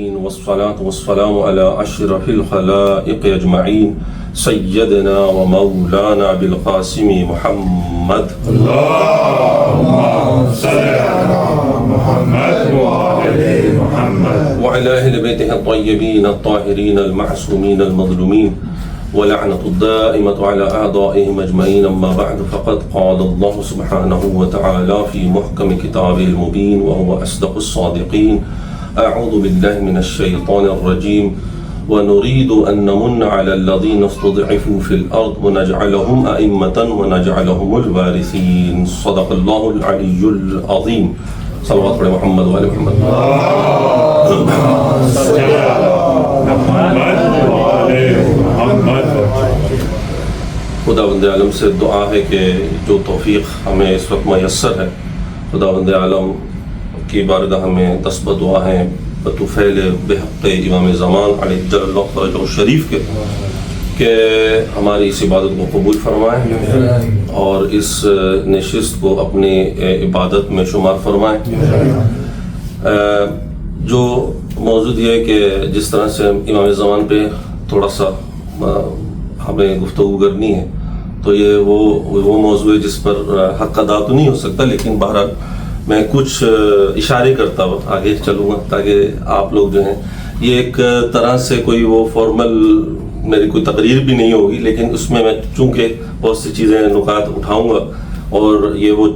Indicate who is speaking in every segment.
Speaker 1: والصلاة والسلام على أشرف الخلائق أجمعين سيدنا ومولانا بالقاسم محمد
Speaker 2: اللهم صل على محمد وعلى محمد
Speaker 1: وعلى أهل بيته الطيبين الطاهرين المعصومين المظلومين ولعنة الدائمة على أعدائهم أجمعين. أما بعد فقد قال الله سبحانه وتعالى في محكم كتابه المبين وهو أصدق الصادقين: أعوذ بالله من الشيطان الرجيم ونريد أن نمن على الذين استضعفوا في الأرض ونجعلهم أئمة ونجعلهم الوارثين. صدق الله العلي العظيم. صلوات على محمد وعلى محمد.
Speaker 2: اللهم صل على محمد وعلى محمد.
Speaker 1: خداوند عالم سے دعا ہے کہ جو توفیق ہمیں اس وقت میسر ہے، خداوند عالم کی بارگاہ میں دست بدعا ہیں بطفیل بحق امام زمان علیہ جل اللہ فرجہ الشریف کے کہ ہماری اس عبادت کو قبول فرمائیں اور اس نشست کو اپنی عبادت میں شمار فرمائیں. جو موضوع یہ ہے کہ جس طرح سے امام زمان پہ تھوڑا سا ہمیں گفتگو کرنی ہے تو یہ وہ موضوع ہے جس پر حق ادا تو نہیں ہو سکتا، لیکن بہرحال میں کچھ اشارے کرتا ہوں آگے چلوں گا تاکہ آپ لوگ جو ہیں، یہ ایک طرح سے کوئی وہ فارمل میری کوئی تقریر بھی نہیں ہوگی، لیکن اس میں چونکہ بہت سی چیزیں نکات اٹھاؤں گا اور یہ وہ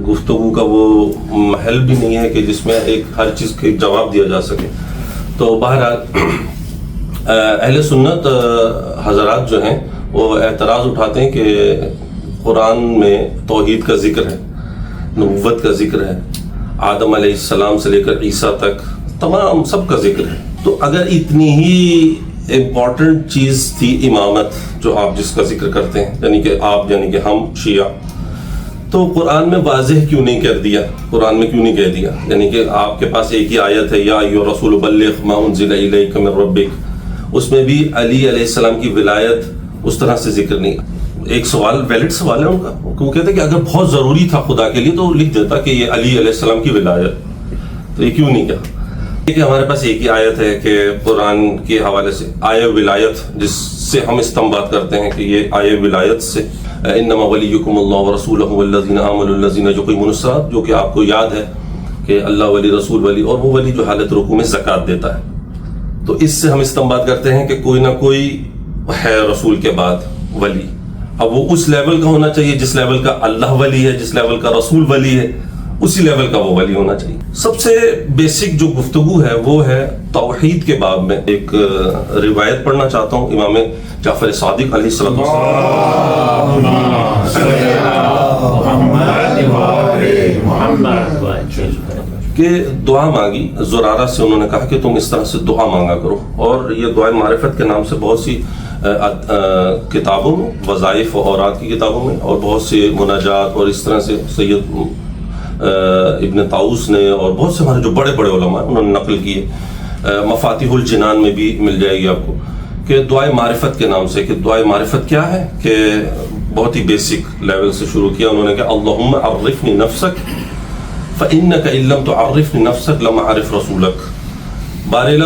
Speaker 1: گفتگو کا وہ محل بھی نہیں ہے کہ جس میں ایک ہر چیز کے جواب دیا جا سکے. تو بہرحال اہل سنت حضرات جو ہیں وہ اعتراض اٹھاتے ہیں کہ قرآن میں توحید کا ذکر ہے، نبوت کا ذکر ہے، آدم علیہ السلام سے لے کر عیسیٰ تک تمام سب کا ذکر ہے. تو اگر اتنی ہی امپورٹنٹ چیز تھی امامت جو آپ جس کا ذکر کرتے ہیں، یعنی کہ ہم شیعہ، تو قرآن میں واضح کیوں نہیں کر دیا؟ قرآن میں کیوں نہیں کہہ دیا؟ یعنی کہ آپ کے پاس ایک ہی آیت ہے، یا ایھا الرسول بلغ ما انزل الیک من ربک، اس میں بھی علی علیہ السلام کی ولایت اس طرح سے ذکر نہیں. ایک سوال ویلڈ سوال ہے ان کا، وہ کہتے ہیں کہ اگر بہت ضروری تھا خدا کے لیے تو لکھ دیتا کہ یہ علی علیہ السلام کی ولایت، تو یہ کیوں نہیں کیا؟ کہ ہمارے پاس ایک ہی آیت ہے کہ قرآن کے حوالے سے آیہ ولایت جس سے ہم استنباط کرتے ہیں کہ یہ آیہ ولایت سے انما ولیکم اللہ ورسولہ والذین آمنوا الذین یقیمون الصلاۃ، جو کہ آپ کو یاد ہے کہ اللہ ولی رسول ولی، اور وہ ولی جو حالت رکوع میں زکوٰۃ دیتا ہے. تو اس سے ہم استنباط کرتے ہیں کہ کوئی نہ کوئی ہے رسول کے بعد ولی. اب وہ اس لیول کا ہونا چاہیے جس لیول کا اللہ ولی ہے، جس لیول کا رسول ولی ہے، اسی لیول کا وہ ولی ہونا چاہیے. سب سے بیسک جو گفتگو ہے وہ ہے توحید کے باب میں. ایک روایت پڑھنا چاہتا ہوں امام جعفر صادق علیہ السلام کہ دعا مانگی. زرارہ سے انہوں نے کہا کہ تم اس طرح سے دعا مانگا کرو، اور یہ دعائے معرفت کے نام سے بہت سی کتابوں میں، وظائف و اوراد کی کتابوں میں، اور بہت سے مناجات، اور اس طرح سے سید ابن طاؤس نے اور بہت سے ہمارے جو بڑے بڑے علماء انہوں نے نقل کیے. مفاتیح الجنان میں بھی مل جائے گی آپ کو کہ دعائے معرفت کے نام سے. کہ دعائے معرفت کیا ہے؟ کہ بہت ہی بیسک لیول سے شروع کیا انہوں نے کہ اللہم عرفنی نفسک فإنک ان لم تعرفنی نفسک لم اعرف رسولک. بارے اللہ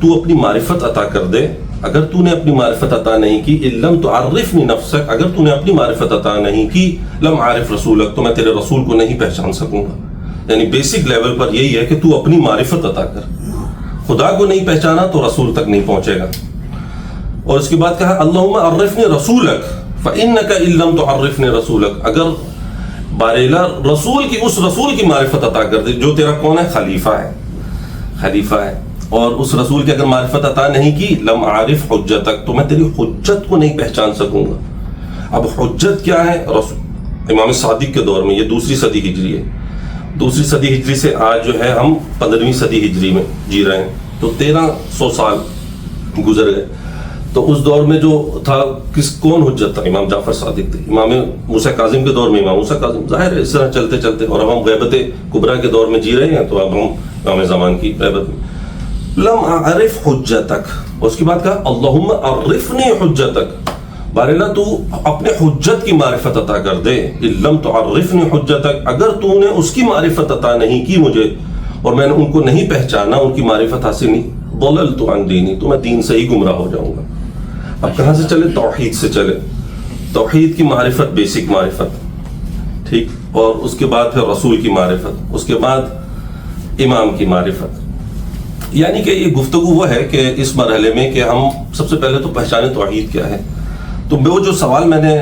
Speaker 1: تو اپنی معرفت عطا کر دے، اگر تو نے اپنی معرفت عطا نہیں کی، ان لم تعرفنی نفسک، اگر تو نے اپنی معرفت عطا نہیں کی، لم اعرف رسولک، تو میں تیرے رسول کو نہیں پہچان سکوں گا. یعنی بیسک لیول پر یہی ہے کہ تو اپنی معرفت عطا کر. خدا کو نہیں پہچانا تو رسول تک نہیں پہنچے گا. اور اس کے بعد کہا اللہم عرفنی رسولک فإنک ان لم تعرفنی رسولک، اگر بارے رسول کی اس رسول کی معرفت عطا کر دے جو تیرا کون ہے؟ خلیفہ ہے. اور اس رسول کی اگر معرفت عطا نہیں کی، لم عارف حجتک، تو میں تیری حجت کو نہیں پہچان سکوں گا. اب حجت کیا ہے؟ امام صادق کے دور میں، یہ دوسری صدی ہجری ہے. دوسری صدی ہجری سے آج جو ہے ہم 15ویں صدی ہجری میں جی رہے ہیں، تو 1300 سال گزر گئے. تو اس دور میں جو تھا کون حجت تھا؟ امام جعفر صادق تھے. امام موسیٰ کاظم کے دور میں امام موسیٰ کاظم، ظاہر ہے اس طرح چلتے چلتے، اور اب ہم غیبت کبریٰ کے دور میں جی رہے ہیں، تو اب ہم امام زمان کی غیبت میں. لم اعرف حجتک، اس کے بعد کہا اللہم عرفنی حجتک، بارے اللہ تو اپنے حجت کی معرفت عطا کر دے. ان لم تعرفنی حجتک، اگر تو نے اس کی معرفت عطا نہیں کی مجھے، اور میں نے ان کو نہیں پہچانا، ان کی معرفت حاصل نہیں. ضللت عن دینی، تو میں دین سے ہی گمراہ ہو جاؤں گا۔ اب کہاں سے چلے؟ توحید سے چلے۔ توحید کی معرفت، بیسک معرفت، ٹھیک، اور اس کے بعد پھر رسول کی معرفت، اس کے بعد امام کی معرفت۔ یعنی کہ یہ گفتگو وہ ہے کہ اس مرحلے میں کہ ہم سب سے پہلے تو پہچانے توحید کیا ہے۔ تو وہ جو سوال میں نے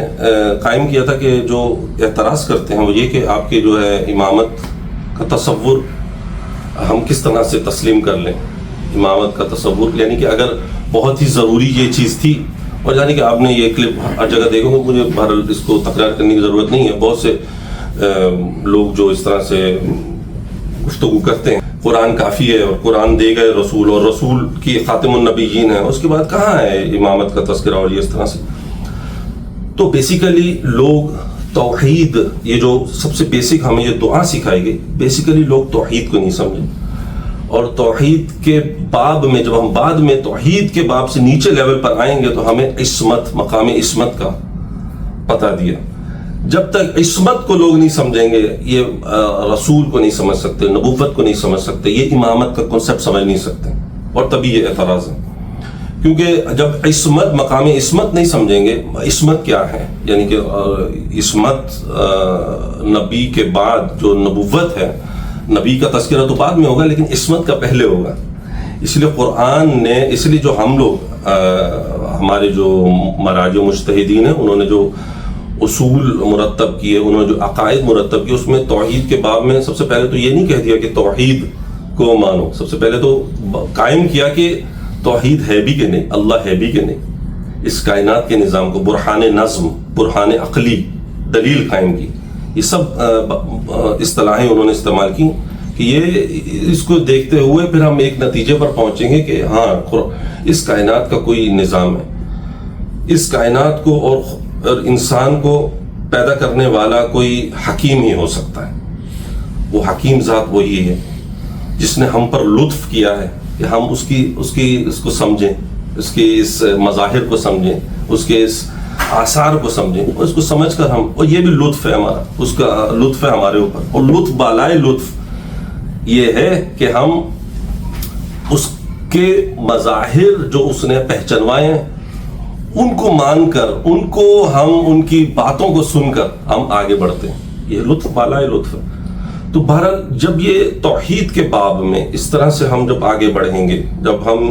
Speaker 1: قائم کیا تھا کہ جو اعتراض کرتے ہیں وہ یہ کہ آپ کے جو ہے امامت کا تصور ہم کس طرح سے تسلیم کر لیں، امامت کا تصور، یعنی کہ اگر بہت ہی ضروری یہ چیز تھی، اور یعنی کہ آپ نے یہ کلپ ہر جگہ دیکھو گے، مجھے بہرحال اس کو تکرار کرنے کی ضرورت نہیں ہے، بہت سے لوگ جو اس طرح سے گفتگو کرتے ہیں قرآن کافی ہے اور قرآن دے گئے رسول، اور رسول کی خاتم النبیین ہے، اس کے بعد کہاں ہے امامت کا تذکرہ اور یہ اس طرح سے۔ تو بیسیکلی لوگ توحید، یہ جو سب سے بیسک ہمیں یہ دعا سکھائی گئی، بیسیکلی لوگ توحید کو نہیں سمجھے، اور توحید کے باب میں جب ہم بعد میں توحید کے باب سے نیچے لیول پر آئیں گے تو ہمیں عصمت، مقام عصمت کا پتہ دیا۔ جب تک عصمت کو لوگ نہیں سمجھیں گے، یہ رسول کو نہیں سمجھ سکتے، نبوت کو نہیں سمجھ سکتے، یہ امامت کا کنسپٹ سمجھ نہیں سکتے، اور تبھی یہ اعتراض ہے۔ کیونکہ جب عصمت، مقام عصمت نہیں سمجھیں گے، عصمت کیا ہے، یعنی کہ عصمت نبی کے بعد جو نبوت ہے، نبی کا تذکرہ تو بعد میں ہوگا لیکن عصمت کا پہلے ہوگا۔ اس لیے قرآن نے، اس لیے جو ہم لوگ، ہمارے جو مراجع مجتہدین ہیں، انہوں نے جو اصول مرتب کیے، انہوں نے جو عقائد مرتب کیے، اس میں توحید کے باب میں سب سے پہلے تو یہ نہیں کہہ دیا کہ توحید کو مانو، سب سے پہلے تو قائم کیا کہ توحید ہے بھی کہ نہیں، اللہ ہے بھی کہ نہیں، اس کائنات کے نظام کو برہان نظم، برہان عقلی، دلیل قائم کی۔ یہ سب اصطلاحیں انہوں نے استعمال کی کہ یہ اس کو دیکھتے ہوئے پھر ہم ایک نتیجے پر پہنچیں گے کہ ہاں اس کائنات کا کوئی نظام ہے، اس کائنات کو اور انسان کو پیدا کرنے والا کوئی حکیم ہی ہو سکتا ہے۔ وہ حکیم ذات وہی ہے جس نے ہم پر لطف کیا ہے کہ ہم اس کو سمجھیں، اس کے اس مظاہر کو سمجھیں، اس کے اس آثار کو سمجھیں، اور اس کو سمجھ کر ہم، اور یہ بھی لطف ہے ہمارا، اس کا لطف ہے ہمارے اوپر، اور لطف بالائے لطف یہ ہے کہ ہم اس کے مظاہر جو اس نے پہچنوائے ہیں ان کو مان کر، ان کو ہم، ان کی باتوں کو سن کر ہم آگے بڑھتے ہیں، یہ لطف بالائے لطف ہے۔ تو بہرحال جب یہ توحید کے باب میں اس طرح سے ہم جب آگے بڑھیں گے، جب ہم،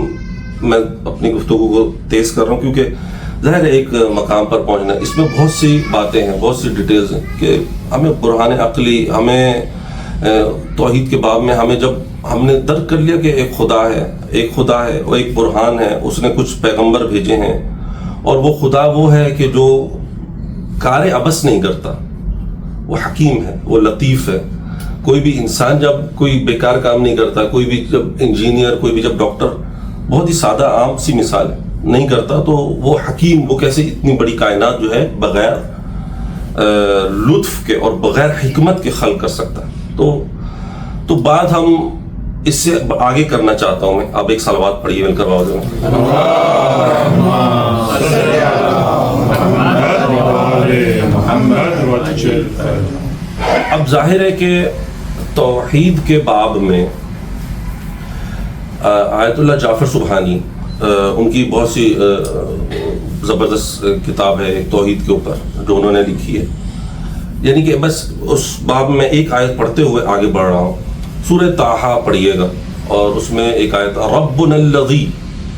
Speaker 1: میں اپنی گفتگو کو تیز کر رہا ہوں کیونکہ ظاہر ہے ایک مقام پر پہنچنا، اس میں بہت سی باتیں ہیں، بہت سی ڈیٹیلز ہیں کہ ہمیں برہان عقلی، ہمیں توحید کے باب میں ہمیں جب ہم نے درک کر لیا کہ ایک خدا ہے، ایک خدا ہے، وہ ایک برہان ہے، اس نے کچھ پیغمبر بھیجے ہیں، اور وہ خدا وہ ہے کہ جو کار عبث نہیں کرتا، وہ حکیم ہے، وہ لطیف ہے۔ کوئی بھی انسان جب کوئی بیکار کام نہیں کرتا، کوئی بھی جب انجینئر، کوئی بھی جب ڈاکٹر، بہت ہی سادہ عام سی مثال ہے، نہیں کرتا، تو وہ حکیم، وہ کیسے اتنی بڑی کائنات جو ہے بغیر لطف کے اور بغیر حکمت کے خلق کر سکتا ہے۔ تو بات ہم اس سے آگے کرنا چاہتا ہوں میں، اب ایک صلوات پڑھیے، مل کر آواز میں۔ اب ظاہر ہے کہ توحید کے باب میں آیت اللہ جعفر سبحانی، ان کی بہت سی زبردست کتاب ہے ایک توحید کے اوپر جو انہوں نے لکھی ہے، یعنی کہ بس اس باب میں ایک آیت پڑھتے ہوئے آگے بڑھ رہا ہوں۔ سورہ طٰہٰ پڑھیے گا، اور اس میں ایک آیت، ربنا الذی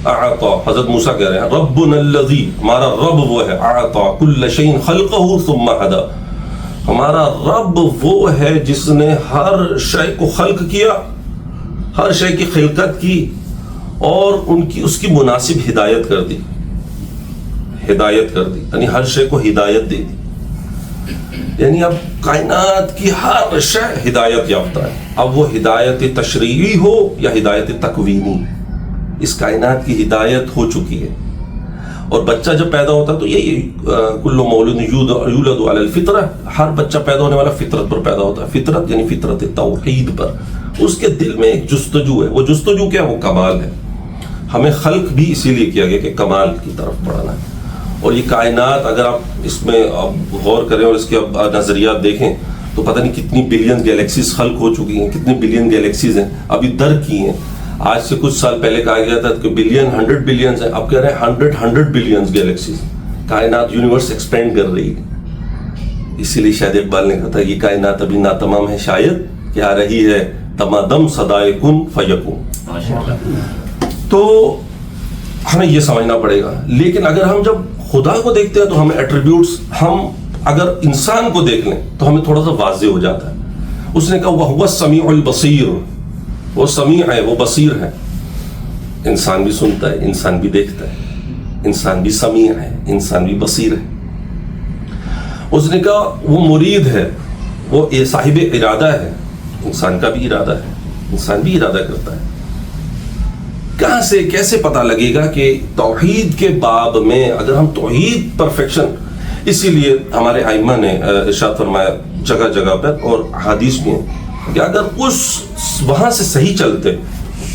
Speaker 1: اعطى، حضرت موسیٰ کہہ رہے ہیں ربنا الذی، ہمارا رب وہ ہے، اعطى کل شیء خلقہ ثم ہدی، ہمارا رب وہ ہے جس نے ہر شے کو خلق کیا، ہر شے کی خلقت کی، اور اس کی مناسب ہدایت کر دی، یعنی ہر شے کو ہدایت دے دی، یعنی اب کائنات کی ہر شے ہدایت یافتہ ہے۔ اب وہ ہدایت تشریعی ہو یا ہدایت تکوینی، اس کائنات کی ہدایت ہو چکی ہے۔ اور بچہ جب پیدا ہوتا ہے تو یہی کل مولود یولد علی الفطرہ، ہر بچہ پیدا ہونے والا فطرت پر پیدا ہوتا ہے، فطرت یعنی فطرت توحید پر۔ اس کے دل میں ایک جستجو ہے، وہ جستجو کیا؟ وہ کمال ہے۔ ہمیں خلق بھی اسی لیے کیا گیا کہ کمال کی طرف بڑھانا ہے۔ اور یہ کائنات اگر آپ اس میں اب غور کریں اور اس کے اب نظریات دیکھیں تو پتہ نہیں کتنی بلین گیلیکسیز خلق ہو چکی ہیں، کتنی بلین گیلیکسیز ہیں ابھی در کی ہیں۔ آج سے کچھ سال پہلے کہا گیا تھا کہ بلین 100 بلینز ہیں، اب کہہ رہے ہیں 100 بلینز گیلیکسیز. کائنات یونیورس ایکسپینڈ کر رہی ہے. اسی لیے شاید اقبال نے کہا تھا یہ کائنات ابھی ناتمام ہے شاید کہ آ رہی ہے تمادم صدائے کن فیکون. تو ہمیں یہ سمجھنا پڑے گا. لیکن اگر ہم جب خدا کو دیکھتے ہیں تو ہمیں ایٹریبیوٹس، ہم اگر انسان کو دیکھ لیں تو ہمیں تھوڑا سا واضح ہو جاتا ہے. اس نے کہا وَهُوَ السَّمِيعُ الْبَصِيرُ، وہ سمیع ہے، وہ بصیر ہے. انسان بھی سنتا ہے، انسان بھی دیکھتا ہے، انسان بھی سمیع ہے، انسان بھی بصیر ہے. اس نے کہا وہ مرید ہے، وہ صاحب ارادہ ہے. انسان کا بھی ارادہ ہے، انسان بھی ارادہ کرتا ہے. کہاں سے کیسے پتہ لگے گا کہ توحید کے باب میں اگر ہم توحید پرفیکشن، اسی لیے ہمارے ائمہ نے ارشاد فرمایا جگہ جگہ پر اور حدیث میں کہ اگر وہاں سے صحیح چلتے،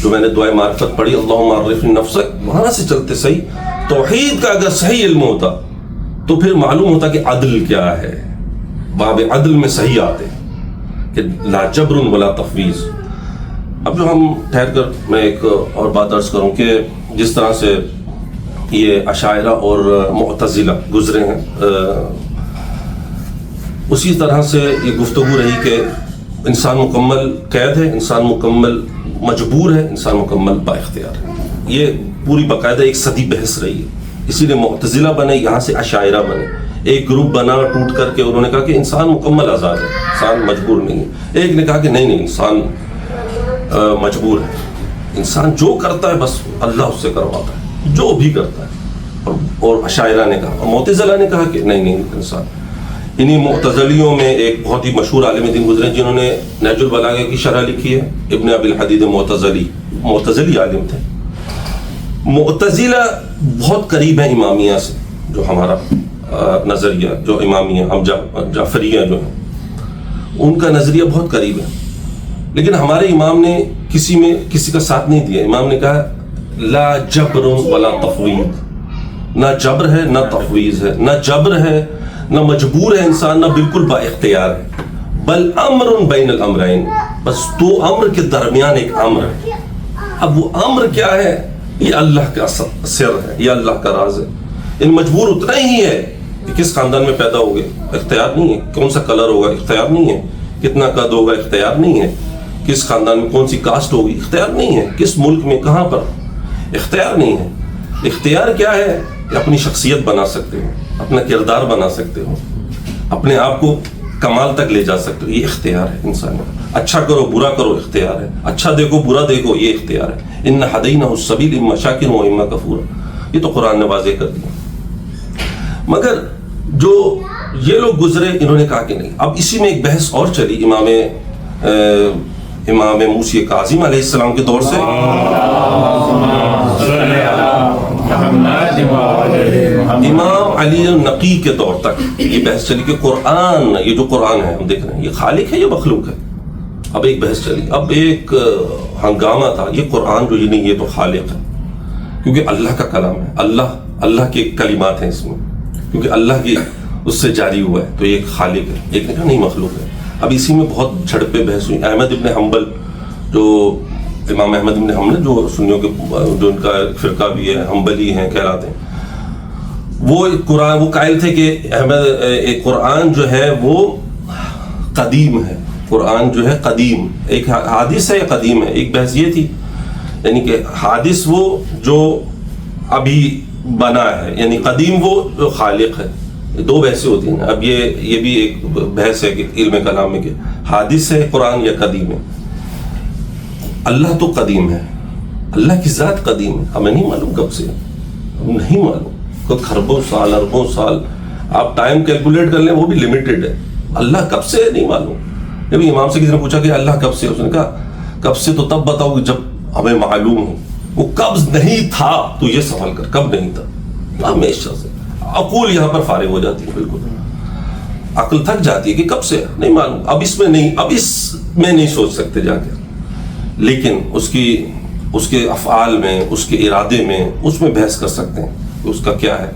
Speaker 1: جو میں نے دعائے معرفت پڑھی اللہم عرفنی نفسک، وہاں سے چلتے صحیح، توحید کا اگر صحیح علم ہوتا تو پھر معلوم ہوتا کہ عدل کیا ہے. باب عدل میں صحیح آتے کہ لا جبر ولا تفویض. اب جو ہم ٹھہر کر میں ایک اور بات عرض کروں کہ جس طرح سے یہ اشاعرہ اور معتزلہ گزرے ہیں، اسی طرح سے یہ گفتگو رہی کہ انسان مکمل قید ہے، انسان مکمل مجبور ہے، انسان مکمل با اختیار ہے. یہ پوری باقاعدہ ایک صدی بحث رہی ہے. اسی لیے معتزلہ بنے، یہاں سے اشاعرہ بنے. ایک گروپ بنا ٹوٹ کر کے انہوں نے کہا کہ انسان مکمل آزاد ہے، انسان مجبور نہیں ہے. ایک نے کہا کہ نہیں انسان مجبور ہے، انسان جو کرتا ہے بس اللہ اس سے کرواتا ہے، جو بھی کرتا ہے. اور اشاعرہ نے کہا، اور معتزلہ نے کہا کہ نہیں انسان. انہی معتزلیوں میں ایک بہت ہی مشہور عالم دین گزرے جنہوں نے نہج البلاغہ کی شرح لکھی ہے، ابن ابی الحدید معتزلی عالم تھے. معتزلہ بہت قریب ہیں امامیہ سے، جو ہمارا نظریہ جو امامیہ ہم جعفریہ جو ہیں ان کا نظریہ بہت قریب ہے. لیکن ہمارے امام نے کسی کا ساتھ نہیں دیا. امام نے کہا لا جبر ولا تفویض، نہ جبر ہے نہ تفویض ہے، نہ جبر ہے نہ مجبور ہے انسان، نہ بالکل با اختیار ہے، بل امر بین الامرین، بس دو امر کے درمیان ایک امر ہے. اب وہ امر کیا ہے؟ یہ اللہ کا سر ہے، یہ اللہ کا راز ہے. ان مجبور اتنا ہی ہے کہ کس خاندان میں پیدا ہو گئے، اختیار نہیں ہے. کون سا کلر ہوگا، اختیار نہیں ہے. کتنا قد ہوگا، اختیار نہیں ہے. کس خاندان میں کون سی کاسٹ ہوگی، اختیار نہیں ہے. کس ملک میں کہاں پر، اختیار نہیں ہے. اختیار کیا ہے کہ اپنی شخصیت بنا سکتے ہو، اپنا کردار بنا سکتے ہو، اپنے آپ کو کمال تک لے جا سکتے ہو. یہ اختیار ہے انسان کا. اچھا کرو برا کرو اختیار ہے، اچھا دیکھو برا دیکھو یہ اختیار ہے. ان ہدینہ السبیل اما شاکر و اما کفور، یہ تو قرآن نے واضح کر دیا. مگر جو یہ لوگ گزرے انہوں نے کہا کہ نہیں. اب اسی میں ایک بحث اور چلی امام موسی کاظم علیہ السلام کے دور سے امام علی النقی کے دور تک یہ بحث چلی کہ قرآن، یہ جو قرآن ہے ہم دیکھ رہے ہیں، یہ خالق ہے یا مخلوق ہے. اب ایک بحث چلی، اب ایک ہنگامہ تھا. یہ قرآن جو یہ نہیں، یہ تو خالق ہے کیونکہ اللہ کا کلام ہے، اللہ کے کلمات ہیں اس میں، کیونکہ اللہ کی اس سے جاری ہوا ہے تو یہ ایک خالق ہے. ایک نے کہا نہیں مخلوق ہے. اب اسی میں بہت جھڑپیں بحث ہوئی. احمد ابن حنبل، جو امام احمد ابن حنبل جو سنیوں کے جو ان کا فرقہ بھی ہے، حنبلی ہیں کہلاتے ہیں، وہ قائل تھے کہ قرآن جو ہے وہ قدیم ہے. قرآن جو ہے قدیم، ایک حادث ہے یا قدیم ہے. ایک بحث یہ تھی، یعنی کہ حادث وہ جو ابھی بنا ہے، یعنی قدیم وہ جو خالق ہے. دو بحثیں ہوتی ہیں. اب یہ بھی ایک بحث ہے کہ علم کلام میں کہ حادث ہے قرآن یا قدیم ہے. اللہ تو قدیم ہے، اللہ کی ذات قدیم ہے. ہمیں نہیں معلوم کب سے، ہم نہیں معلوم، کوئی خربوں سال اربوں سال آپ ٹائم کیلکولیٹ کر لیں وہ بھی لمیٹڈ ہے. اللہ کب سے نہیں معلوم. جب امام سے کسی نے پوچھا کہ اللہ کب سے، اس نے کہا کب سے تو تب بتاؤ جب ہمیں معلوم ہو. وہ کب نہیں تھا تو یہ سوال کر، کب نہیں تھا. ہمیشہ سے عقول یہاں پر فارغ ہو جاتی ہے، بالکل عقل تھک جاتی ہے کہ کب سے نہیں معلوم. اب اس میں نہیں سوچ سکتے جا کے. لیکن اس کے افعال میں، اس کے ارادے میں، اس میں بحث کر سکتے ہیں کہ اس کا کیا ہے.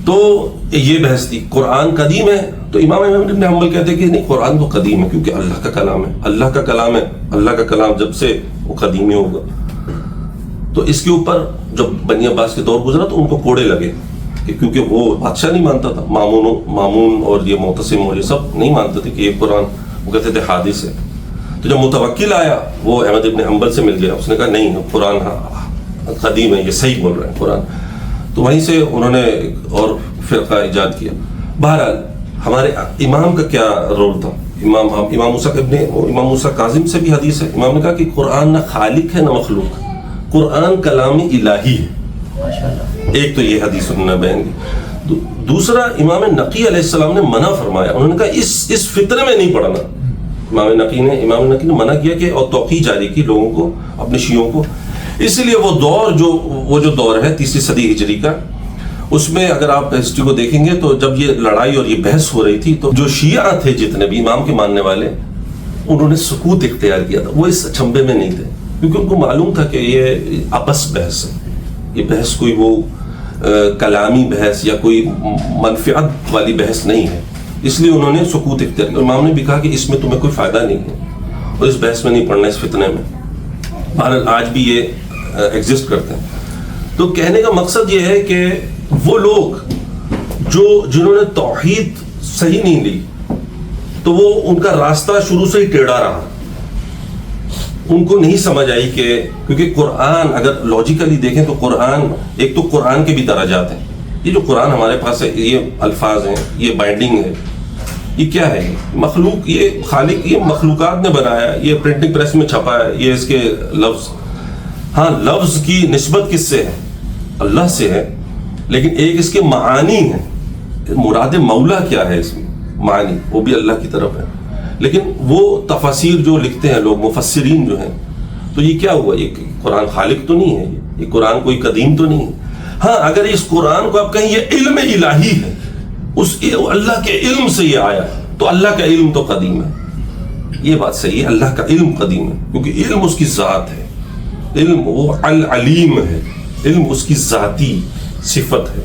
Speaker 1: تو یہ بحث تھی. قرآن قدیم ہے تو امام احمد بن حنبل کہتے ہیں کہ نہیں، قرآن تو قدیم ہے کیونکہ اللہ کا کلام ہے. اللہ کا کلام ہے، اللہ کا کلام جب سے وہ قدیمی ہوگا. تو اس کے اوپر جب بنی عباس کے دور گزرا تو ان کو کوڑے لگے کہ کیونکہ وہ بادشاہ نہیں مانتا تھا, مامون اور یہ معتصم اور یہ سب نہیں مانتے تھے کہ یہ قرآن, وہ کہتے تھے حادث ہے. تو جب متوکل آیا وہ احمد ابن حنبل سے مل گیا, اس نے کہا نہیں قرآن قدیم ہے, یہ صحیح بول رہے ہیں قرآن. تو وہیں سے انہوں نے اور فرقہ ایجاد کیا. بہرحال ہمارے امام کا کیا رول تھا؟ امام موسیٰ کاظم سے بھی حدیث ہے, امام نے کہا کہ قرآن نہ خالق ہے نہ مخلوق, قرآن کلام الہی ہے. ایک تو یہ حدیث انہوں نے بیان کی. دوسرا امام نقی علیہ السلام نے منع فرمایا, انہوں نے کہا اس فطرے میں نہیں پڑھنا. امام نقی نے منع کیا کہ اور توقیع جاری کی لوگوں کو, اپنے شیعوں کو. اس لیے وہ دور جو دور ہے 3 صدی ہجری کا, اس میں اگر آپ ہسٹری کو دیکھیں گے تو جب یہ لڑائی اور یہ بحث ہو رہی تھی تو جو شیعہ تھے جتنے بھی امام کے ماننے والے, انہوں نے سکوت اختیار کیا تھا. وہ اس چھمبے میں نہیں تھے کیونکہ ان کو معلوم تھا کہ یہ آپس بحث ہے, یہ بحث کوئی وہ کلامی بحث یا کوئی منفعت والی بحث نہیں ہے. اس لیے انہوں نے سکوت اختیار کیا. امام نے بھی کہا کہ اس میں تمہیں کوئی فائدہ نہیں ہے اور اس بحث میں نہیں پڑھنا, اس فتنے میں. بہرحال آج بھی یہ ایگزسٹ کرتے ہیں. تو کہنے کا مقصد یہ ہے کہ وہ لوگ جنہوں نے توحید صحیح نہیں لی تو وہ ان کا راستہ شروع سے ہی ٹیڑھا رہا. ان کو نہیں سمجھ آئی کہ کیونکہ قرآن اگر لاجیکلی دیکھیں تو قرآن ایک تو قرآن کے بھی درجات ہیں. یہ جو قرآن ہمارے پاس ہے, یہ الفاظ ہیں, یہ بائنڈنگ ہے, یہ کیا ہے؟ مخلوق, یہ خالق, یہ مخلوقات نے بنایا, یہ پرنٹنگ پریس میں چھپا ہے, یہ اس کے لفظ. ہاں لفظ کی نسبت کس سے ہے؟ اللہ سے ہے, لیکن ایک اس کے معانی ہیں. مراد مولا کیا ہے اس میں معنی, وہ بھی اللہ کی طرف ہے. لیکن وہ تفاسیر جو لکھتے ہیں لوگ, مفسرین جو ہیں, تو یہ کیا ہوا؟ یہ قرآن خالق تو نہیں ہے, یہ قرآن کوئی قدیم تو نہیں ہے. ہاں اگر اس قرآن کو آپ کہیں یہ علم الہی ہے, اس اللہ کے علم سے یہ آیا, تو اللہ کا علم تو قدیم ہے. یہ بات صحیح ہے, اللہ کا علم قدیم ہے کیونکہ علم اس کی ذات ہے. علم وہ العلیم ہے, علم اس کی ذاتی صفت ہے,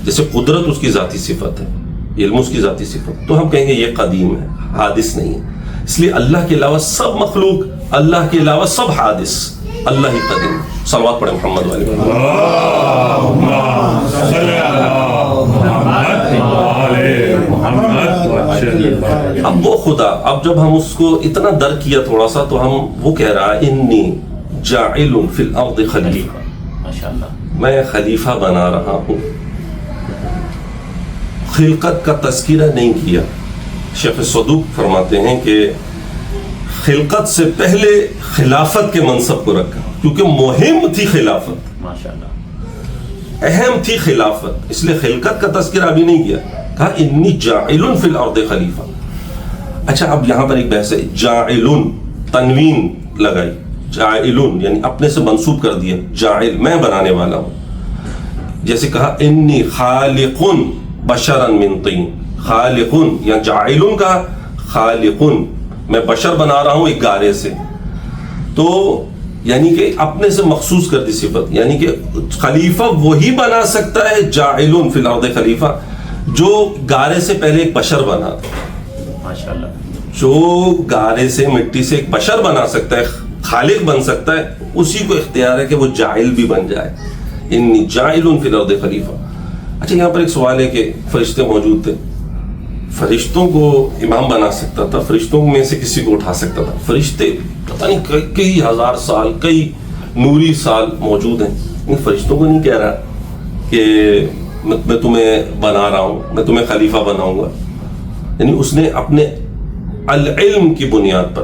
Speaker 1: جیسے قدرت اس کی ذاتی صفت ہے, علم اس کی ذاتی صفت. تو ہم کہیں گے یہ قدیم ہے, حادث نہیں ہے. اس لیے اللہ کے علاوہ سب مخلوق, اللہ کے علاوہ سب حادث, اللہ ہی قدیم. صلوات پڑھیں محمد والی. اب وہ خدا, اب جب ہم اس کو اتنا درک کیا تھوڑا سا, تو ہم وہ کہہ رہا ہے انی جاعل فی الارض خلیفہ, میں خلیفہ بنا رہا ہوں. خلقت کا تذکرہ نہیں کیا. شیخ صدوق فرماتے ہیں کہ خلقت سے پہلے خلافت کے منصب کو رکھا, کیونکہ مہم تھی خلافت, اہم تھی خلافت, اس لیے خلقت کا تذکرہ ابھی نہیں کیا. کہا انی جاعل فی الارض خلیفہ. اچھا اب یہاں پر ایک بحث ہے, جاعل تنوین لگائی, جاعل یعنی اپنے سے منسوب کر دیا, جاعل میں بنانے والا ہوں. جیسے کہا انی خالق بشرا من طین, خالق یا جاعل کا خالق, میں بشر بنا رہا ہوں ایک گارے سے. تو یعنی کہ اپنے سے مخصوص کر دی صفت, یعنی کہ خلیفہ وہی بنا سکتا ہے, جاعل فی الارض خلیفہ, جو گارے سے پہلے ایک بشر بنا تھا. ماشاءاللہ, جو گارے سے مٹی سے ایک بشر بنا سکتا ہے, خالق بن سکتا ہے, اسی کو اختیار ہے کہ وہ جاعل بھی بن جائے. انی جاعل فی الارض خلیفہ. اچھا یہاں پر ایک سوال ہے کہ فرشتے موجود تھے, فرشتوں کو امام بنا سکتا تھا, فرشتوں میں سے کسی کو اٹھا سکتا تھا. فرشتے پتہ نہیں کئی ہزار سال, کئی نوری سال موجود ہیں, ان فرشتوں کو نہیں کہہ رہا کہ میں تمہیں بنا رہا ہوں, میں تمہیں خلیفہ بناؤں گا. یعنی اس نے اپنے العلم کی بنیاد پر.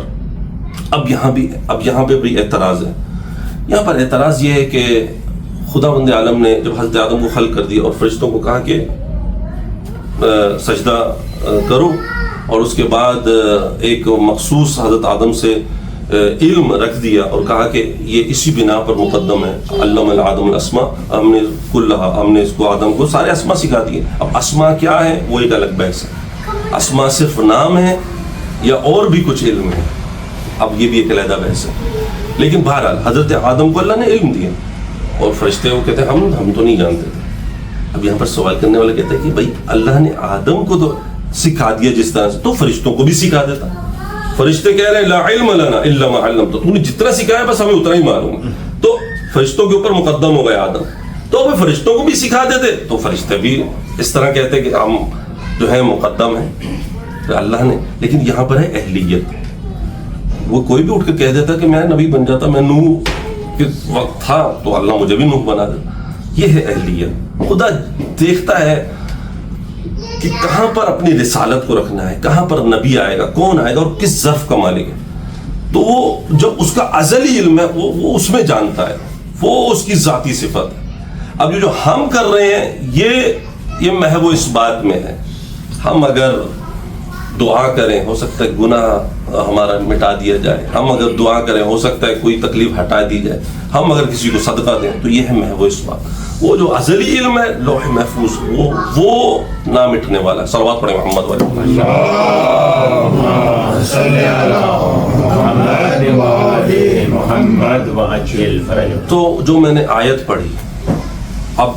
Speaker 1: اب یہاں پہ بھی اعتراض ہے. یہاں پر اعتراض یہ ہے کہ خداوند عالم نے جب حضرت آدم کو خلق کر دیا اور فرشتوں کو کہا کہ سجدہ کرو, اور اس کے بعد ایک مخصوص حضرت آدم سے علم رکھ دیا اور کہا کہ یہ اسی بنا پر مقدم ہے, علم آدم الاسماء, ہم نے اس کو آدم کو سارے اسماء سکھا دیے. اب اسماء کیا ہے وہ ایک الگ بحث ہے. اسماء صرف نام ہے یا اور بھی کچھ علم ہے, اب یہ بھی ایک علیحدہ بحث ہے. لیکن بہرحال حضرت آدم کو اللہ نے علم دیا, اور فرشتے وہ کہتے ہیں ہم تو نہیں جانتے تھے. اب یہاں پر سوال کرنے والے کہتے ہیں کہ بھائی اللہ نے آدم کو تو سکھا دیا جس طرح سے, تو فرشتوں کو بھی سکھا دیتا. فرشتے کہہ رہے ہیں لا علم لنا الا ما علمتنا، تو نے جتنا سکھایا بس ہمیں اتنا ہی معلوم ہے. تو فرشتوں کے اوپر مقدم ہو گئے آدم، تو وہ فرشتوں کو بھی سکھا دیتے تو فرشتے بھی اس طرح کہتے کہ ہم جو ہے مقدم ہیں اللہ نے. لیکن یہاں پر ہے اہلیت. وہ کوئی بھی اٹھ کے کہہ دیتا کہ میں نبی بن جاتا، میں نوح کے وقت تھا تو اللہ مجھے بھی نوح بنا دے. یہ ہے اہلیت. خدا دیکھتا ہے کہ کہاں پر اپنی رسالت کو رکھنا ہے، کہاں پر نبی آئے گا، کون آئے گا اور کس ظرف کا مالک ہے. تو وہ جب اس کا ازلی علم ہے وہ اس میں جانتا ہے، وہ اس کی ذاتی صفت ہے. اب جو ہم کر رہے ہیں یہ محو اس بات میں ہے. ہم اگر دعا کریں ہو سکتا ہے گناہ ہمارا مٹا دیا جائے، ہم اگر دعا کریں ہو سکتا ہے کوئی تکلیف ہٹا دی جائے، ہم اگر کسی کو صدقہ دیں تو یہ ہے محو اس بات. وہ جو ازلی علم ہے لوح محفوظ وہ نہ مٹنے والا ہے. صلوات پڑھیں محمد والے. تو جو میں نے آیت پڑھی اب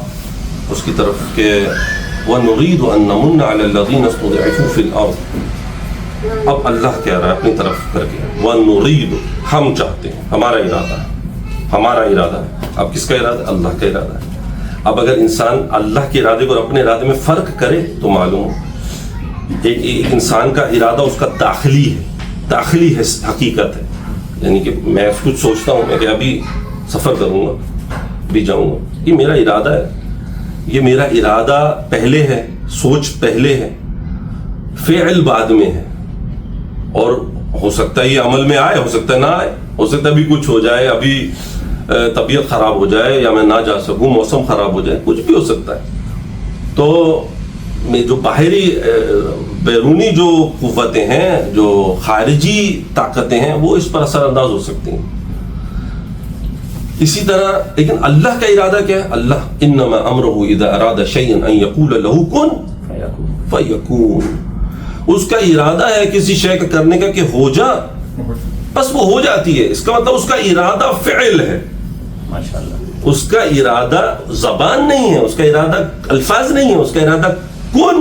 Speaker 1: اس کی طرف کہ وَنُرِيدُ أَن نَّمُنَّ عَلَى الَّذِينَ اسْتُضْعِفُوا فِي الْأَرْضِ. اب اللہ کہہ رہا ہے اپنی طرف کر کے وَنُرِيدُ، ہم چاہتے ہیں، ہمارا ارادہ ہے، ہمارا ارادہ ہے. اب کس کا ارادہ ہے؟ اللہ کا ارادہ ہے. اب اگر انسان اللہ کے ارادے کو اور اپنے ارادے میں فرق کرے تو معلوم ایک انسان کا ارادہ اس کا داخلی ہے حقیقت ہے. یعنی کہ میں کچھ سوچتا ہوں میں کہ ابھی سفر کروں گا، بھی جاؤں گا، یہ میرا ارادہ ہے. یہ میرا ارادہ پہلے ہے، سوچ پہلے ہے، فعل بعد میں ہے. اور ہو سکتا ہے یہ عمل میں آئے، ہو سکتا ہے نہ آئے، ہو سکتا ہے ابھی کچھ ہو جائے، ابھی طبیعت خراب ہو جائے یا میں نہ جا سکوں، موسم خراب ہو جائے، کچھ بھی ہو سکتا ہے. تو میں جو باہری بیرونی جو قوتیں ہیں، جو خارجی طاقتیں ہیں، وہ اس پر اثر انداز ہو سکتی ہیں. اسی طرح لیکن اللہ کا ارادہ کیا ہے؟ اللہ انما امرہ اذا اراد شیئا ان یقول له کن فیکون. اس کا ارادہ ہے کسی شے کا کرنے کا کہ ہو جا، بس وہ ہو جاتی ہے. اس کا مطلب اس کا ارادہ فعل ہے. ماشاءاللہ اس کا ارادہ زبان نہیں ہے، اس کا ارادہ الفاظ نہیں ہے، اس کا ارادہ کن،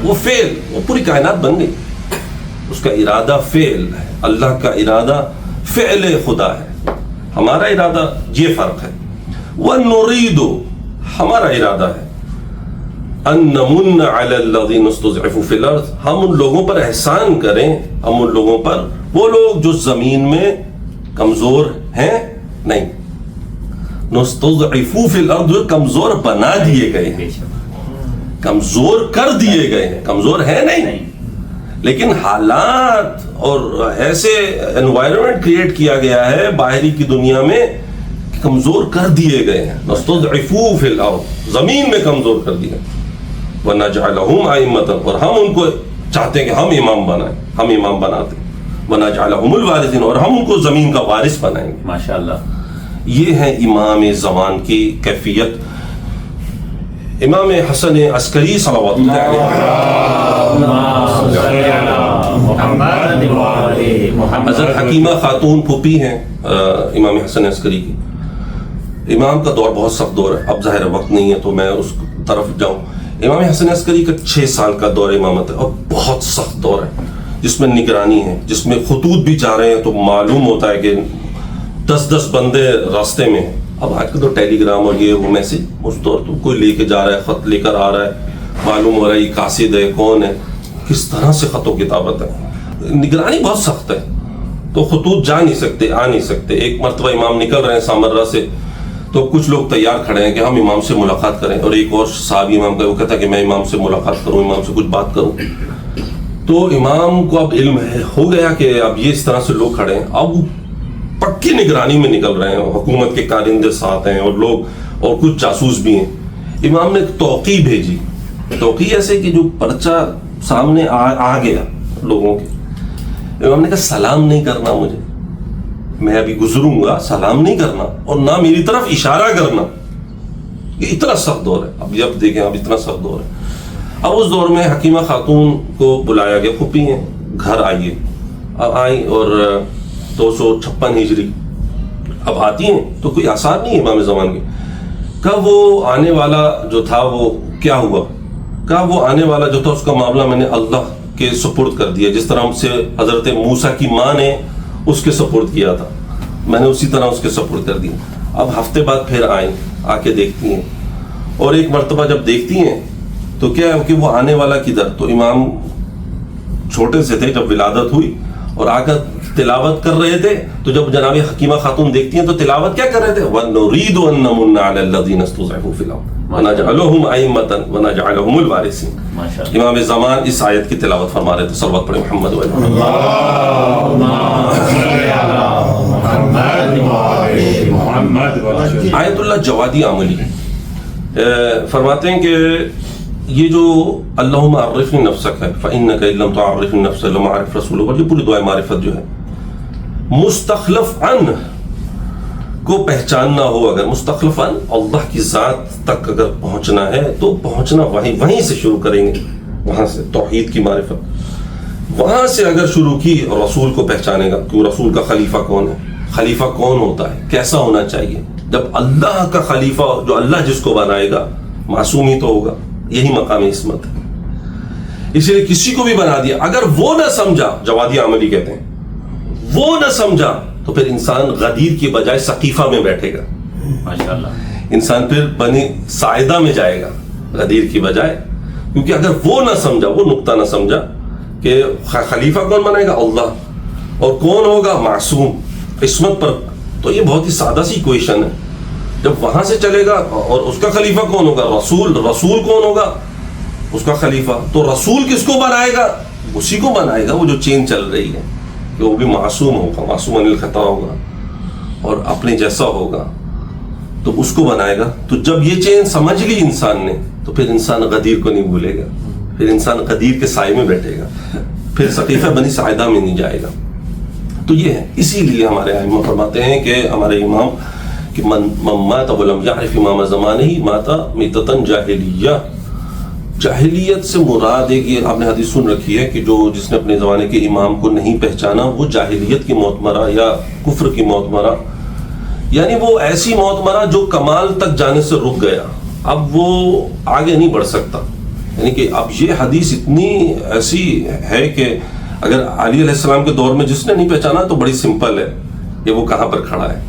Speaker 1: وہ فعل، وہ پوری کائنات بن گئی. اس کا ارادہ فعل ہے. اللہ کا ارادہ فعل خدا ہے. ہمارا ارادہ یہ فرق ہے. وَنُرِيدُ، ہمارا ارادہ ہے أَن نَّمُنَّ عَلَى الَّذِينَ اسْتُضْعِفُوا فِي الْأَرْضِ، ہم ان لوگوں پر احسان کریں، ہم ان لوگوں پر، وہ لوگ جو زمین میں کمزور ہیں. نہیں، نُسْتُضْعِفُوا فِي الْأَرْضِ، جو کمزور بنا دیے گئے ہیں، کمزور کر دیے گئے ہیں. کمزور ہے نہیں، لیکن حالات اور ایسے انوائرمنٹ کریٹ کیا گیا ہے باہری کی دنیا میں، کمزور کر دیے گئے ہیں. نستضعفوا فی الارض، زمین میں کمزور کر دیا. ونجعلہم ائمۃ، اور ہم ان کو چاہتے ہیں کہ ہم امام بنائیں، ہم امام بناتے ہیں. ونجعلہم الوارثین، اور ہم ان کو زمین کا وارث بنائیں گے. ماشاءاللہ یہ ہے امام زمان کی کیفیت. امام حسن عسکری صلوات اللہ علیہ، حضرت حکیمہ خاتون پھوپھی ہیں امام حسن عسکری کی. امام کا دور بہت سخت دور ہے. اب ظاہر وقت نہیں ہے تو میں اس طرف جاؤں. امام حسن عسکری کا 6 سال کا دور امامت ہے اور بہت سخت دور ہے، جس میں نگرانی ہے، جس میں خطوط بھی جا رہے ہیں تو معلوم ہوتا ہے کہ 10 بندے راستے میں. اب آج کل تو ٹیلی گرام اور یہ وہ میسج، اس دور تو کوئی لے کے جا رہا ہے، خط لے کر آ رہا ہے، معلوم ہو رہا ہے یہ قاصد ہے، کون ہے، کس طرح سے خط و کتابت ہے. نگرانی بہت سخت ہے تو خطوط جا نہیں سکتے، آ نہیں سکتے. ایک مرتبہ امام نکل رہے ہیں سامرہ سے تو کچھ لوگ تیار کھڑے ہیں کہ ہم امام سے ملاقات کریں، اور ایک اور صحابی امام کا وہ کہتا ہے کہ میں امام سے ملاقات کروں، امام سے کچھ بات کروں. تو امام کو اب علم ہو گیا کہ اب یہ اس طرح سے لوگ کھڑے ہیں، اب پکی نگرانی میں نکل رہے ہیں، حکومت کے کارندے ساتھ ہیں اور لوگ اور کچھ جاسوس بھی ہیں. امام نے ایک توقیع بھیجی. توقیع ایسے کہ جو پرچہ سامنے آ گیا لوگوں کے. امام نے کہا سلام نہیں کرنا، مجھے، میں ابھی گزروں گا، سلام نہیں کرنا اور نہ میری طرف اشارہ کرنا. یہ اتنا سخت دور ہے. اب دیکھیں اب اتنا سخت دور ہے. اب اس دور میں حکیمہ خاتون کو بلایا گیا، پھوپھی ہیں، گھر آئیے. اب آئیں اور 256 ہجری اب آتی ہیں تو کوئی آثار نہیں ہے امام زمان کے. کب وہ آنے والا جو تھا وہ کیا ہوا، کہا وہ آنے والا جو تھا اس کا معاملہ میں نے اللہ کے سپرد کر دیا، جس طرح ہم سے حضرت موسیٰ کی ماں نے اس کے سپرد کیا تھا، میں نے اسی طرح اس کے سپرد کر دیا۔ اب ہفتے بعد پھر آئیں، آ کے دیکھتی ہیں، اور ایک مرتبہ جب دیکھتی ہیں تو کیا ہے کہ وہ آنے والا کدھر، تو امام چھوٹے سے تھے جب ولادت ہوئی اور آ کر تلاوت کر رہے تھے، تو جب جناب حکیمہ خاتون دیکھتی ہیں تو تلاوت کیا کر رہے تھے، وَنُرِيدُ أَن نَّمُنَّ عَلَى الَّذِينَ اسْتُضْعِفُوا فِي الْأَرْضِ وَنَجْعَلَهُمْ أَئِمَّةً وَنَجْعَلَهُمُ الْوَارِثِينَ۔ امام زمان اس آیت کی تلاوت فرما رہے تھے، صلوات پڑھیں محمد وعلیہ محمد۔ آیت اللہ جوادی عملی فرماتے ہیں کہ یہ جو اللہم عرفنی نفسک ہے فإنک إن لم تعرف النفس لم أعرف رسولک، اور یہ پوری دعائے معرفت جو ہے، مستخلف عن کو پہچاننا ہو، اگر مستخلف عن اللہ کی ذات تک اگر پہنچنا ہے تو پہنچنا وہیں سے شروع کریں گے، وہاں سے توحید کی معرفت، وہاں سے اگر شروع کی رسول کو پہچانے گا کہ رسول کا خلیفہ کون ہے، خلیفہ کون ہوتا ہے، کیسا ہونا چاہیے، جب اللہ کا خلیفہ جو اللہ جس کو بنائے گا معصوم ہی تو ہوگا، یہی مقام عصمت ہے، اس لیے کسی کو بھی بنا دیا، اگر وہ نہ سمجھا، جوادی عملی کہتے ہیں، وہ نہ سمجھا تو پھر انسان غدیر کی بجائے سقیفہ میں بیٹھے گا،
Speaker 3: ماشاءاللہ،
Speaker 1: انسان پھر بنی ساعدہ میں جائے گا غدیر کی بجائے، کیونکہ اگر وہ نہ سمجھا، وہ نقطہ نہ سمجھا کہ خلیفہ کون بنائے گا، اللہ، اور کون ہوگا معصوم عصمت پر، تو یہ بہت ہی سادہ سی کویشن ہے، جب وہاں سے چلے گا اور اس کا خلیفہ کون ہوگا، رسول کون ہوگا اس کا خلیفہ، تو رسول کس کو بنائے گا، اسی کو بنائے گا وہ جو چین چل رہی ہے کہ وہ بھی معصوم ہوگا، معصوم عن الخطا ہوگا اور اپنے جیسا ہوگا، تو اس کو بنائے گا۔ تو جب یہ چین سمجھ لی انسان نے تو پھر انسان غدیر کو نہیں بھولے گا، پھر انسان غدیر کے سائے میں بیٹھے گا، پھر سقیفہ بنی ساعدہ میں نہیں جائے گا۔ تو یہ ہے، اسی لیے ہمارے ائمہ فرماتے ہیں کہ ہمارے امام کہ من مات ولم یعرف امام زمانہ مات میتۃ جاہلیہ، جاہلیت سے مراد ہے کہ آپ نے حدیث سن رکھی ہے کہ جو جس نے اپنے زمانے کے امام کو نہیں پہچانا وہ جاہلیت کی موت مرا یا کفر کی موت مرا، یعنی وہ ایسی موت مرا جو کمال تک جانے سے رک گیا، اب وہ آگے نہیں بڑھ سکتا، یعنی کہ اب یہ حدیث اتنی ایسی ہے کہ اگر علی علیہ السلام کے دور میں جس نے نہیں پہچانا تو بڑی سمپل ہے کہ وہ کہاں پر کھڑا ہے،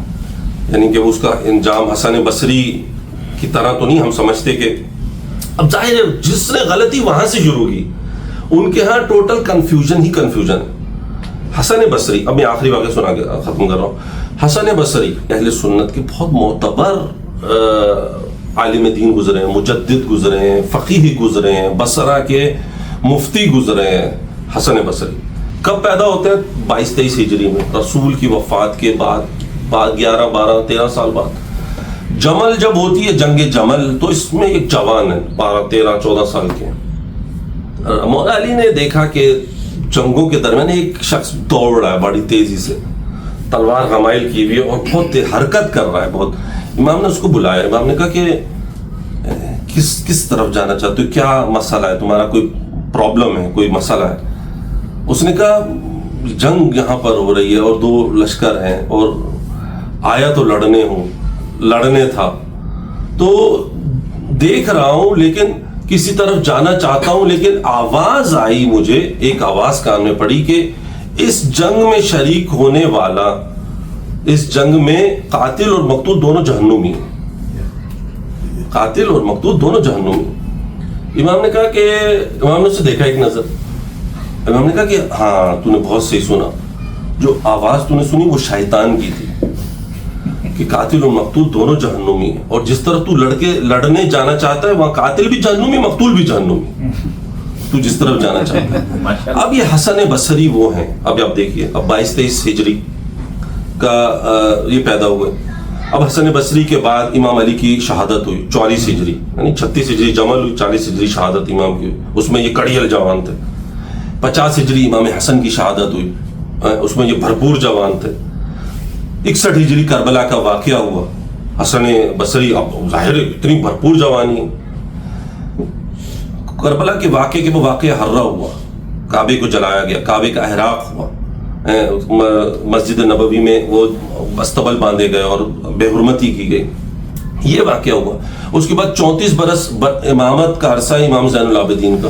Speaker 1: یعنی کہ اس کا انجام حسن بصری کی طرح تو نہیں ہم سمجھتے کہ اب ظاہر ہے جس نے غلطی وہاں سے شروع کی ان کے ہاں ٹوٹل کنفیوژن ہی کنفیوژن ہے۔ حسن بصری، اب میں آخری واقعہ سنا کے ختم کر رہا ہوں، حسن بصری اہل سنت کے بہت معتبر عالم دین گزرے ہیں، مجدد گزرے ہیں، فقیہ گزرے ہیں، بصرہ کے مفتی گزرے ہیں۔ حسن بصری کب پیدا ہوتے ہیں؟ 22-23 ہجری میں، رسول کی وفات کے بعد 11, 12, 13 سال بعد۔ جمل جب ہوتی ہے جنگ جمل تو اس میں ایک جوان ہے 12, 13, 14 سال کے، مولا علی نے دیکھا کہ جنگوں کے درمیان ایک شخص دوڑ رہا ہے بڑی تیزی سے، تلوار حمائل کی ہوئی اور بہت حرکت کر رہا ہے بہت، امام نے اس کو بلایا، امام نے کہا کہ کس طرف جانا چاہتے ہو، کیا مسئلہ ہے تمہارا، کوئی پرابلم ہے، کوئی مسئلہ ہے؟ اس نے کہا جنگ یہاں پر ہو رہی ہے اور 2 لشکر ہیں اور آیا تو لڑنے تھا، تو دیکھ رہا ہوں لیکن کسی طرف جانا چاہتا ہوں، لیکن آواز آئی، مجھے ایک آواز کان میں پڑی کہ اس جنگ میں شریک ہونے والا، اس جنگ میں قاتل اور مقتول دونوں جہنمی ہیں، قاتل اور مقتول دونوں جہنمی۔ امام نے کہا کہ امام نے اسے دیکھا ایک نظر، امام نے کہا کہ ہاں تو نے بہت صحیح سنا، جو آواز تو نے سنی وہ شیطان کی تھی کہ قاتل و مقتول دونوں جہنمی ہیں، اور جس طرح تو لڑنے جانا چاہتا ہے وہاں قاتل بھی جہنمی مقتول بھی جہنمی، تو جس طرف جانا چاہتا ہے۔ اب یہ حسن بصری وہ ہیں، اب آپ دیکھیے اب 22-23 ہجری کا یہ پیدا ہوئے، اب حسن بصری کے بعد امام علی کی شہادت ہوئی 44 ہجری، یعنی 36 ہجری جمل ہوئی، 40 ہجری شہادت امام کی ہوئی، اس میں یہ کڑیل جوان تھے۔ 50 ہجری امام حسن کی شہادت ہوئی، اس میں یہ بھرپور جوان تھے۔ 61 ہجری کربلا کا واقعہ ہوا، حسن بصری اب ظاہر اتنی بھرپور جوانی، کربلا کے واقعے کے واقعہ ہررا ہوا، کعبے کو جلایا گیا، کعبے کا احراق ہوا، مسجد نبوی میں وہ استبل باندھے گئے اور بے حرمتی کی گئی، یہ واقعہ ہوا۔ اس کے بعد 34 برس امامت کا عرصہ امام زین العابدین کا،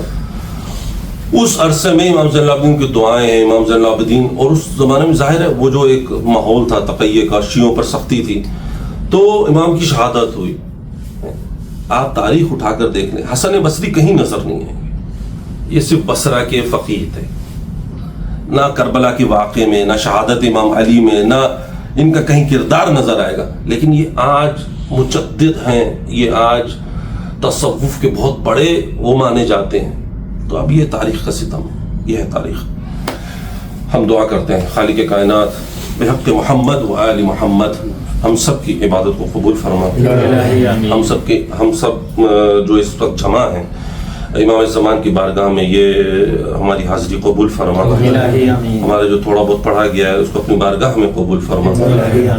Speaker 1: اس عرصے میں امام زین العابدین کی دعائیں ہیں، امام زین العابدین، اور اس زمانے میں ظاہر ہے وہ جو ایک ماحول تھا تقیہ کا، شیعوں پر سختی تھی، تو امام کی شہادت ہوئی. آپ تاریخ اٹھا کر دیکھ لیں، حسن بصری کہیں نظر نہیں ہے. یہ صرف بصرہ کے فقیہ تھے. نہ کربلا کے واقعے میں، نہ شہادت امام علی میں، نہ ان کا کہیں کردار نظر آئے گا. لیکن یہ آج مجدد ہیں، یہ آج تصوف کے بہت بڑے وہ مانے جاتے ہیں. تو اب یہ تاریخ کا ستم، یہ ہے تاریخ. ہم دعا کرتے ہیں خالق کائنات بحق محمد و آل محمد ہم سب کی عبادت کو قبول فرما. ہم سب جو اس وقت جمع ہیں امام زمان کی بارگاہ میں، یہ ہماری حاضری قبول فرما. ہمارا جو تھوڑا بہت پڑھا گیا ہے اس کو اپنی بارگاہ میں قبول فرما.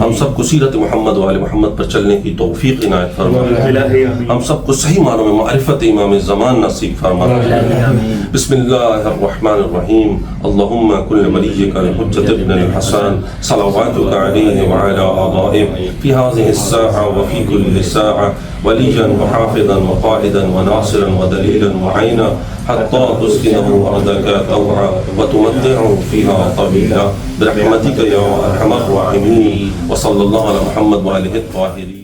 Speaker 1: ہم سب کو سیرت محمد و آل محمد پر چلنے کی توفیق عنایت فرما. ہم سب کو صحیح معنوں میں معرفت امام زمان نصیب فرما. بسم اللہ الرحمن الرحیم. اللہم کل ولیک الحجۃ ابن الحسن صلواتک علیہ وعلی آبائہ فی هذه الساعة وفی کل ساعة وليا وحافظا وقائدا وناصرا ودليلا وعينا حتى تسكنه أرضك طوعا وتمتعه فيها طويلا برحمتك يا أرحم الراحمين. وصلى الله على محمد وآله الطاهرين.